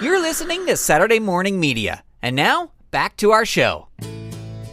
You're listening to Saturday Morning Media. And now, back to our show.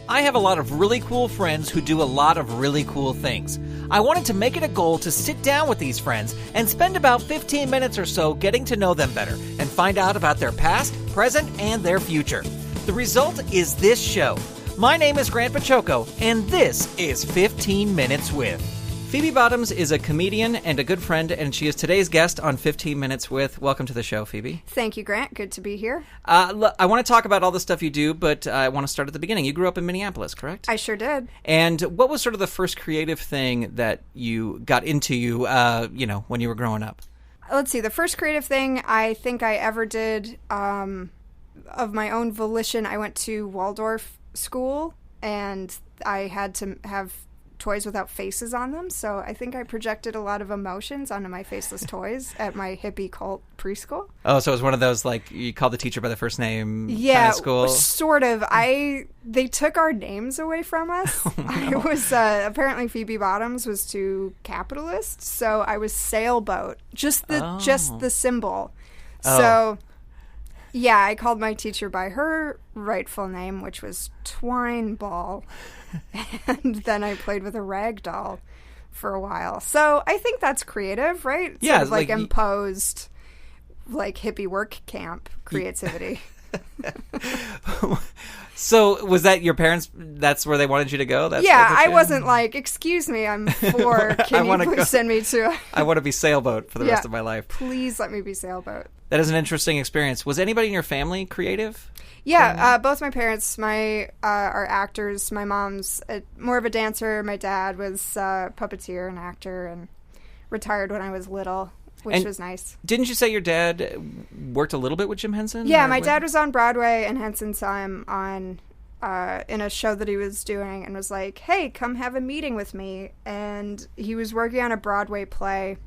I have a lot of really cool friends who do a lot of really cool things. I wanted to make it a goal to sit down with these friends and spend about 15 minutes or so getting to know them better and find out about their past, present, and their future. The result is this show. My name is Grant Pachoco, and this is 15 Minutes With. Phoebe Bottoms is a comedian and a good friend, and she is today's guest on 15 Minutes With. Welcome to the show, Phoebe. Thank you, Grant. Good to be here. I want to talk about all the stuff you do, but I want to start at the beginning. You grew up in Minneapolis, correct? I sure did. And what was sort of the first creative thing that you got into, when you were growing up? Let's see. The first creative thing I think I ever did of my own volition, I went to Waldorf school, and I had to have toys without faces on them, so I think I projected a lot of emotions onto my faceless toys at my hippie cult preschool. Oh, so it was one of those, like, you call the teacher by the first name kind of school? Yeah, sort of. They took our names away from us. Oh, no. I was, apparently Phoebe Bottoms was too capitalist, so I was Sailboat, just the symbol. Oh. So, yeah, I called my teacher by her rightful name, which was Twine Ball. And then I played with a rag doll for a while. So I think that's creative, right? Yeah. Sort of like imposed, like hippie work camp creativity. So was that your parents, that's where they wanted you to go? I wasn't like, excuse me, I'm 4. Can you please send me to... I want to be Sailboat for the rest of my life. Please let me be Sailboat. That is an interesting experience. Was anybody in your family creative? Yeah, both my parents are actors. My mom's more of a dancer. My dad was a puppeteer and actor and retired when I was little, which was nice. Didn't you say your dad worked a little bit with Jim Henson? Yeah, my dad was on Broadway, and Henson saw him on in a show that he was doing and was like, hey, come have a meeting with me. And he was working on a Broadway play.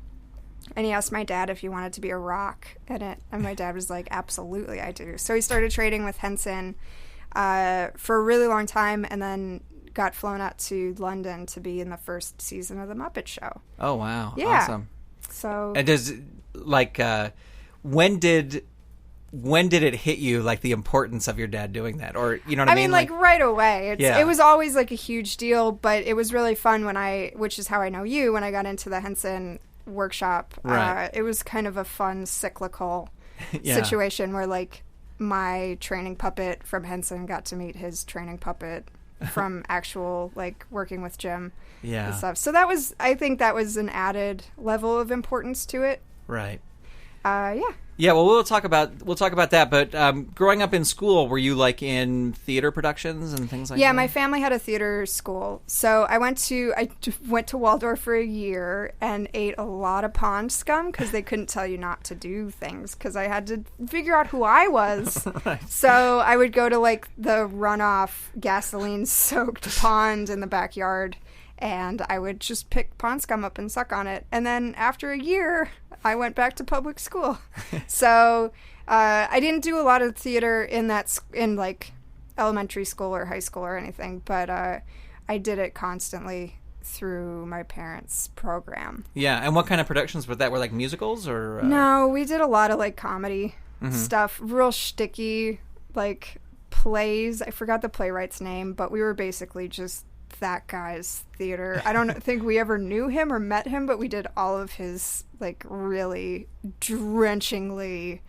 And he asked my dad if he wanted to be a rock in it. And my dad was like, absolutely, I do. So he started training with Henson for a really long time and then got flown out to London to be in the first season of The Muppet Show. Oh, wow. Yeah. Awesome. So, and does, like, when did it hit you, like, the importance of your dad doing that? Or, you know what I mean? I mean, like right away. It was always, like, a huge deal, but it was really fun which is how I know you, when I got into the Henson Workshop. Right. It was kind of a fun cyclical situation where, like, my training puppet from Henson got to meet his training puppet from actual, like, working with Jim and stuff. So I think that was an added level of importance to it. Right. Yeah, well, we'll talk about that. But growing up in school, were you like in theater productions and things like that? Yeah, my family had a theater school, so I went to Waldorf for a year and ate a lot of pond scum because they couldn't tell you not to do things because I had to figure out who I was. Right. So I would go to like the runoff gasoline-soaked pond in the backyard. And I would just pick pond scum up and suck on it. And then after a year, I went back to public school. So I didn't do a lot of theater in like elementary school or high school or anything. But I did it constantly through my parents' program. Yeah. And what kind of productions were that? Were like musicals or? No, we did a lot of like comedy stuff. Real shticky, like plays. I forgot the playwright's name, but we were basically just that guy's theater. I don't think we ever knew him or met him, but we did all of his like really drenchingly,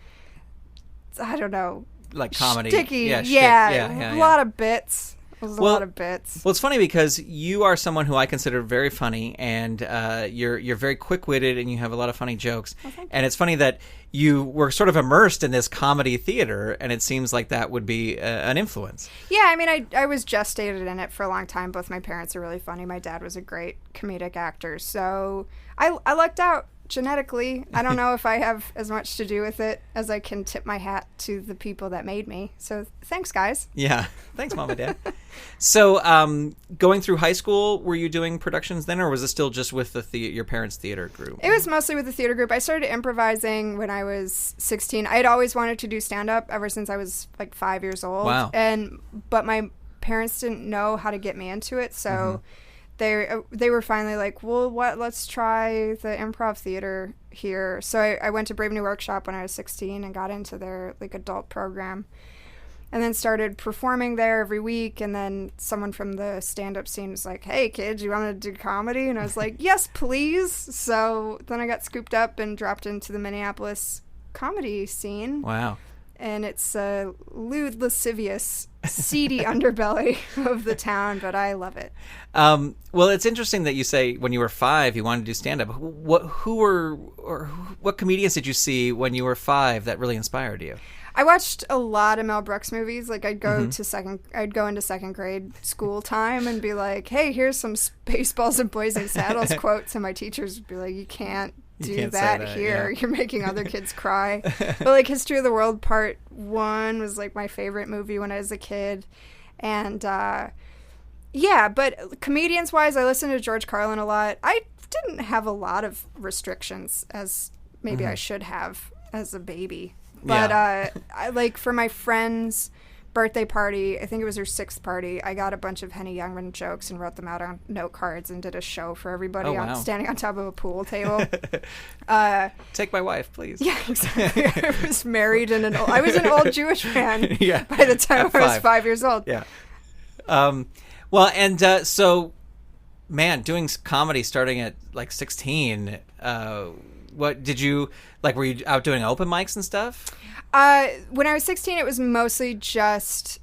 I don't know, like comedy, sticky, a lot of bits. It was a lot of bits. Well, it's funny because you are someone who I consider very funny, and you're very quick-witted, and you have a lot of funny jokes. Oh, and it's funny that you were sort of immersed in this comedy theater, and it seems like that would be an influence. Yeah, I mean, I was gestated in it for a long time. Both my parents are really funny. My dad was a great comedic actor, so I lucked out. Genetically, I don't know if I have as much to do with it as I can tip my hat to the people that made me. So thanks, guys. Yeah. Thanks, Mom and Dad. So going through high school, were you doing productions then, or was it still just with your parents' theater group? It was mostly with the theater group. I started improvising when I was 16. I had always wanted to do stand-up ever since I was like 5 years old. Wow. But my parents didn't know how to get me into it, so they were finally like, well, let's try the improv theater here. So I went to Brave New Workshop when I was 16 and got into their like adult program, and then started performing there every week. And then someone from the stand-up scene was like, hey kids, you want to do comedy? And I was like, yes please. So then I got scooped up and dropped into the Minneapolis comedy scene. Wow. And it's a lewd, lascivious, seedy underbelly of the town, but I love it. Well, it's interesting that you say when you were 5 you wanted to do stand-up. What comedians did you see when you were 5 that really inspired you? I watched a lot of Mel Brooks movies. Like I'd go into second grade school time and be like, "Hey, here's some Spaceballs and Blazing Saddles quotes," and my teachers would be like, "You can't do that here. Yeah. You're making other kids cry." But like History of the World Part 1 was like my favorite movie when I was a kid, and yeah. But comedians wise, I listened to George Carlin a lot. I didn't have a lot of restrictions as maybe I should have as a baby. But I like for my friend's birthday party, I think it was her 6th party, I got a bunch of Henny Youngman jokes and wrote them out on note cards and did a show for everybody standing on top of a pool table. Take my wife, please. Yeah, exactly. I was married and I was an old Jewish man by the time I was 5 years old. Yeah. Well, and so, man, doing comedy starting at like 16, what did you like? Were you out doing open mics and stuff? When I was 16, it was mostly just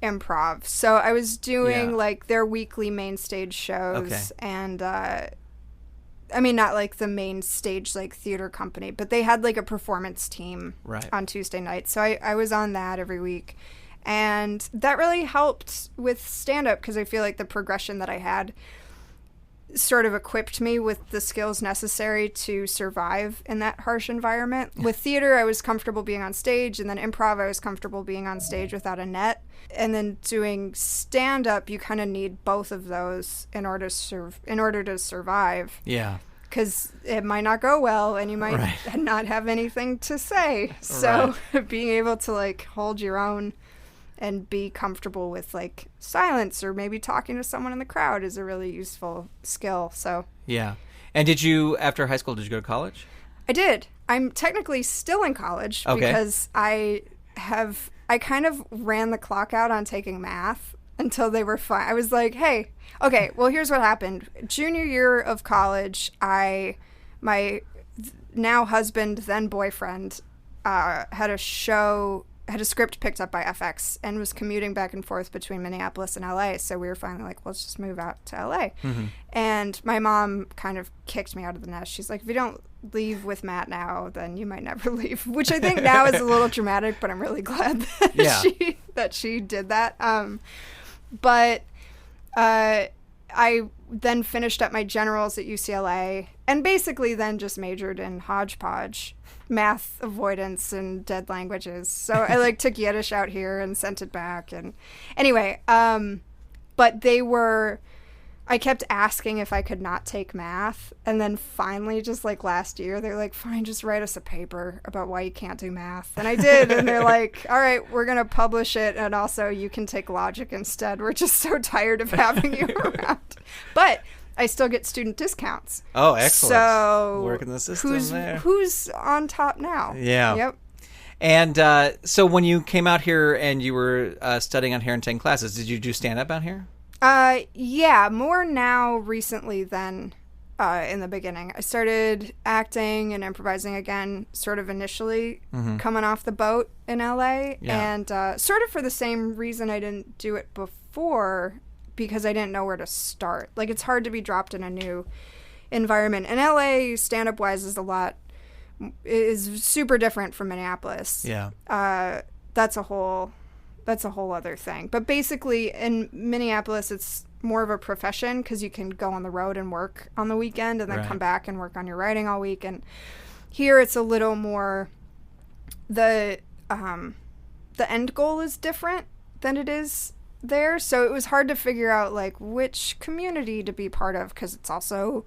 improv. So I was doing like their weekly main stage shows, and I mean not like the main stage like theater company, but they had like a performance team on Tuesday nights. So I was on that every week, and that really helped with stand up because I feel like the progression that I had sort of equipped me with the skills necessary to survive in that harsh environment. With theater, I was comfortable being on stage, and then improv, I was comfortable being on stage without a net. And then doing stand-up, you kind of need both of those in order to survive. Yeah. Because it might not go well, and you might not have anything to say. So being able to like hold your own and be comfortable with like silence or maybe talking to someone in the crowd is a really useful skill. So yeah. And did you, after high school, did you go to college? I did. I'm technically still in college because I kind of ran the clock out on taking math until they were fine. I was like, hey, okay, well, here's what happened. Junior year of college, my now husband, then boyfriend, had a script picked up by FX and was commuting back and forth between Minneapolis and LA. So we were finally like, let's just move out to LA. Mm-hmm. And my mom kind of kicked me out of the nest. She's like, if you don't leave with Matt now, then you might never leave, which I think now is a little dramatic, but I'm really glad that she did that. But I then finished up my generals at UCLA and basically then just majored in hodgepodge, math avoidance and dead languages. So I like took Yiddish out here and sent it back. And anyway, but I kept asking if I could not take math. And then finally, just like last year, they're like, fine, just write us a paper about why you can't do math. And I did. And they're like, all right, we're going to publish it. And also you can take logic instead. We're just so tired of having you around. But I still get student discounts. Oh, excellent. So working the system there. Who's on top now? Yeah. Yep. And so when you came out here and you were studying on Henson Classes, did you do stand-up out here? Yeah, more now recently than in the beginning. I started acting and improvising again sort of initially coming off the boat in LA. Yeah. And sort of for the same reason I didn't do it before, because I didn't know where to start. Like, it's hard to be dropped in a new environment. And LA, stand-up wise, is super different from Minneapolis. Yeah. That's a whole other thing. But basically, in Minneapolis, it's more of a profession because you can go on the road and work on the weekend and then come back and work on your writing all week. And here, it's a little more the end goal is different than it is there. So it was hard to figure out like which community to be part of, because it's also,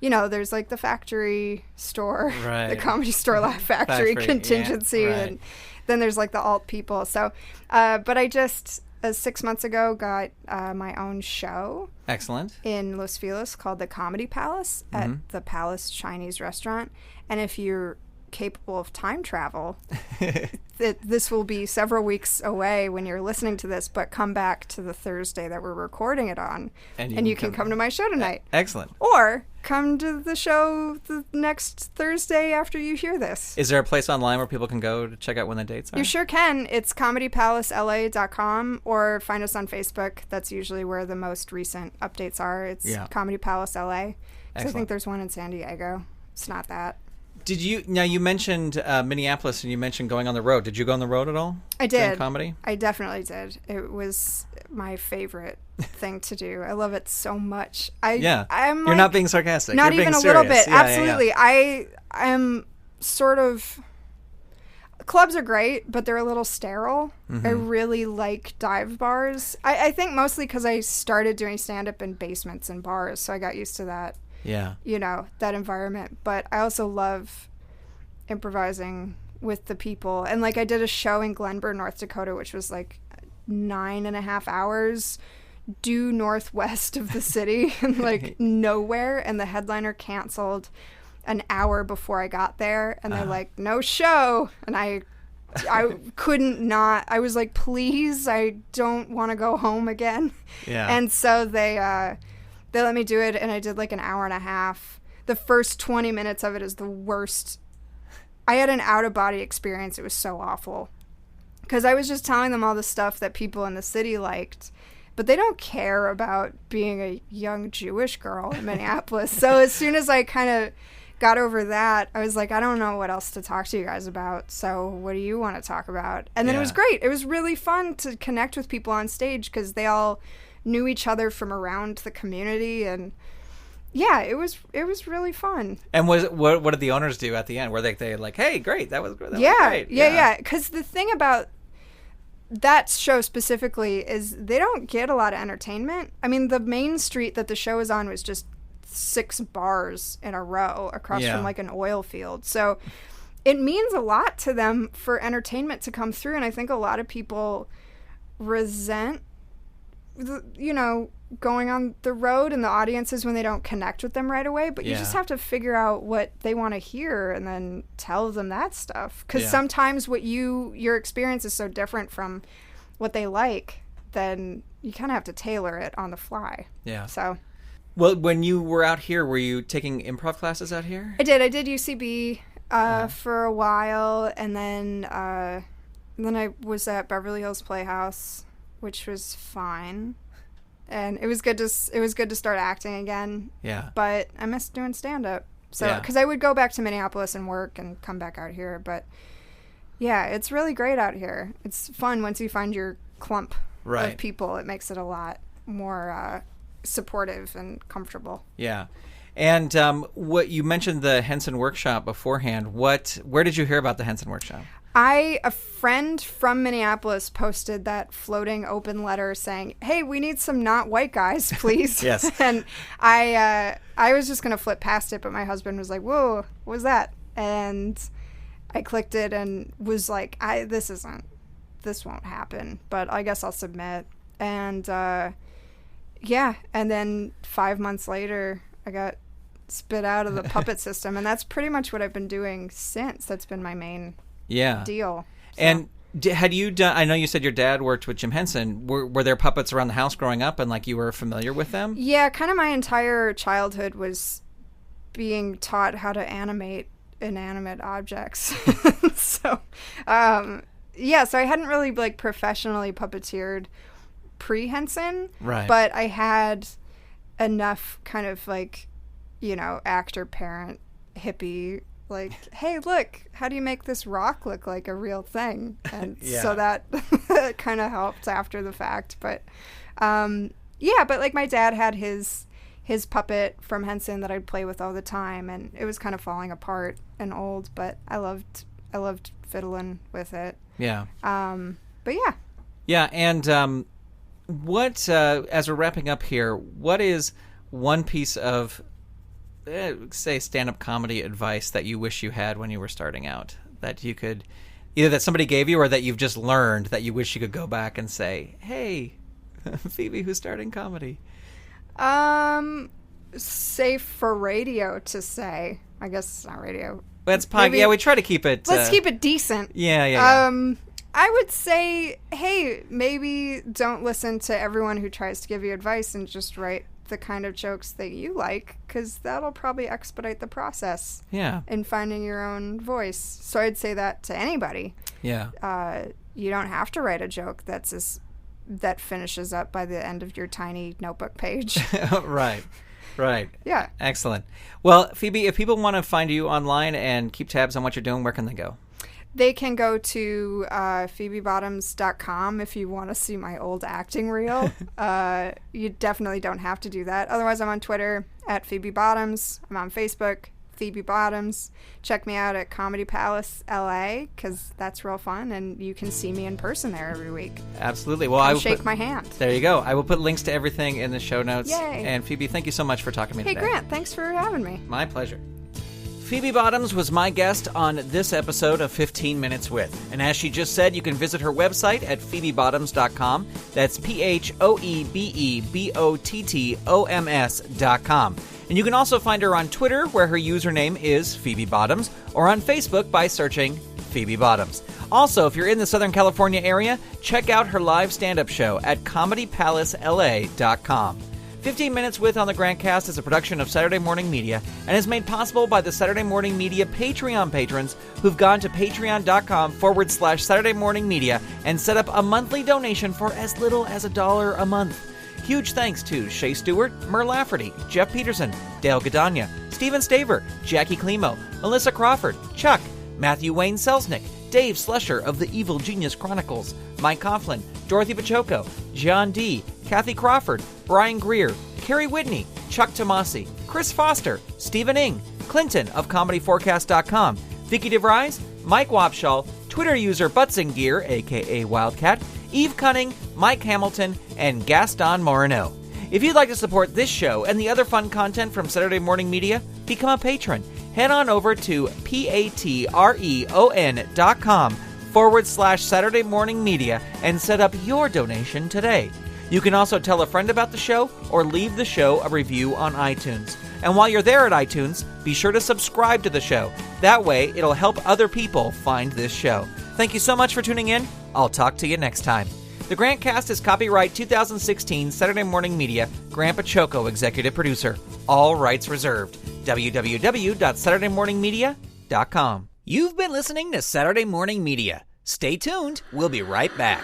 you know, there's like the factory store, the comedy store, Laugh Factory contingency, and then there's like the alt people. So but I just 6 months ago, got my own show. Excellent. In Los Feliz called the Comedy Palace at the Palace Chinese restaurant. And if you're capable of time travel, this will be several weeks away when you're listening to this, but come back to the Thursday that we're recording it on, and you can come to my show tonight. Excellent. Or come to the show the next Thursday after you hear this. Is there a place online where people can go to check out when the dates are? You sure can. It's comedypalacela.com, or find us on Facebook. That's usually where the most recent updates are. It's Comedy Palace LA. So I think there's one in San Diego. It's not that. Now you mentioned Minneapolis, and you mentioned going on the road. Did you go on the road at all? I did. Doing comedy? I definitely did. It was my favorite thing to do. I love it so much. I'm You're not being sarcastic. Not You're even being a little serious. bit. Absolutely. I am sort of... Clubs are great, but they're a little sterile. I really like dive bars. I think mostly because I started doing stand-up in basements and bars, so I got used to that. Yeah. That environment. But I also love improvising with the people. And I did a show in Glenburn, North Dakota, which was 9.5 hours due northwest of the city and nowhere. And the headliner canceled an hour before I got there. And they're like, no show. And I couldn't not. I was like, please, I don't want to go home again. Yeah. And so they let me do it, and I did an hour and a half. The first 20 minutes of it is the worst. I had an out-of-body experience. It was so awful. Because I was just telling them all the stuff that people in the city liked, but they don't care about being a young Jewish girl in Minneapolis. So as soon as I kind of got over that, I was like, I don't know what else to talk to you guys about, so what do you want to talk about? And then it was great. It was really fun to connect with people on stage because they all knew each other from around the community, and it was really fun. And what did the owners do at the end? Were they like, hey, great, that was great? Yeah. Because the thing about that show specifically is they don't get a lot of entertainment. I mean, the main street that the show is on was just 6 bars in a row across from an oil field. So it means a lot to them for entertainment to come through, and I think a lot of people resent going on the road and the audiences when they don't connect with them right away, but you just have to figure out what they want to hear and then tell them that stuff, because sometimes your experience is so different from what they like, then you kind of have to tailor it on the fly. So when you were out here, were you taking improv classes out here? I did UCB for a while, and then I was at Beverly Hills Playhouse, which was fine, and it was good to start acting again. Yeah. But I missed doing stand-up, because I would go back to Minneapolis and work and come back out here. But it's really great out here. It's fun once you find your clump of people. It makes it a lot more supportive and comfortable. Yeah. And what you mentioned, the Henson Workshop beforehand. Where did you hear about the Henson Workshop? A friend from Minneapolis posted that floating open letter saying, hey, we need some not white guys, please. Yes. And I was just going to flip past it, but my husband was like, whoa, what was that? And I clicked it and was like, this won't happen, but I guess I'll submit. And and then 5 months later, I got spit out of the puppet system, and that's pretty much what I've been doing since. That's been my main deal. So. And had you done, I know you said your dad worked with Jim Henson. Were there puppets around the house growing up, and you were familiar with them? Yeah, kind of my entire childhood was being taught how to animate inanimate objects. So I hadn't really professionally puppeteered pre-Henson, right? But I had enough kind of actor, parent, hippie, hey, look, how do you make this rock look like a real thing? And so that kind of helped after the fact. But but my dad had his puppet from Henson that I'd play with all the time, and it was kind of falling apart and old, but I loved fiddling with it. Yeah. But yeah. Yeah, and what as we're wrapping up here, what is one piece of say stand-up comedy advice that you wish you had when you were starting out, that you could Either that somebody gave you or that you've just learned that you wish you could go back and say, hey, Phoebe, who's starting comedy? Safe for radio to say. I guess it's not radio. That's podcast. Yeah, we try to keep it. Let's keep it decent. Yeah. I would say, hey, maybe don't listen to everyone who tries to give you advice and just write the kind of jokes that you like, because that'll probably expedite the process. Yeah. In finding your own voice. So I'd say that to anybody. Yeah. You don't have to write a joke that finishes up by the end of your tiny notebook page. Right. Yeah. Excellent. Well, Phoebe, if people want to find you online and keep tabs on what you're doing, where can they go? They can go to PhoebeBottoms.com if you want to see my old acting reel. You definitely don't have to do that. Otherwise, I'm on Twitter at Phoebe Bottoms. I'm on Facebook, Phoebe Bottoms. Check me out at Comedy Palace LA, because that's real fun, and you can see me in person there every week. Absolutely. Well, I will shake my hand. There you go. I will put links to everything in the show notes. Yay. And Phoebe, thank you so much for talking to me today. Hey, Grant, thanks for having me. My pleasure. Phoebe Bottoms was my guest on this episode of 15 Minutes With. And as she just said, you can visit her website at PhoebeBottoms.com. That's PhoebeBottoms.com. And you can also find her on Twitter, where her username is Phoebe Bottoms, or on Facebook by searching Phoebe Bottoms. Also, if you're in the Southern California area, check out her live stand-up show at ComedyPalaceLA.com. 15 Minutes With on the GrantCast is a production of Saturday Morning Media and is made possible by the Saturday Morning Media Patreon patrons who've gone to patreon.com/Saturday Morning Media and set up a monthly donation for as little as $1 a month. Huge thanks to Shay Stewart, Mer Lafferty, Jeff Peterson, Dale Gadania, Steven Staver, Jackie Klimo, Melissa Crawford, Chuck, Matthew Wayne Selznick, Dave Slusher of the Evil Genius Chronicles, Mike Coughlin, Dorothy Pachoco, John D., Kathy Crawford, Brian Greer, Carrie Whitney, Chuck Tomasi, Chris Foster, Stephen Ing, Clinton of ComedyForecast.com, Vicky DeVries, Mike Wapshall, Twitter user Butzingear, a.k.a. Wildcat, Eve Cunning, Mike Hamilton, and Gaston Morneau. If you'd like to support this show and the other fun content from Saturday Morning Media, become a patron. Head on over to patreon.com/Saturday Morning Media and set up your donation today. You can also tell a friend about the show or leave the show a review on iTunes. And while you're there at iTunes, be sure to subscribe to the show. That way, it'll help other people find this show. Thank you so much for tuning in. I'll talk to you next time. The GrantCast is copyright 2016 Saturday Morning Media, Grant Pachoco, executive producer. All rights reserved. www.SaturdayMorningMedia.com. You've been listening to Saturday Morning Media. Stay tuned. We'll be right back.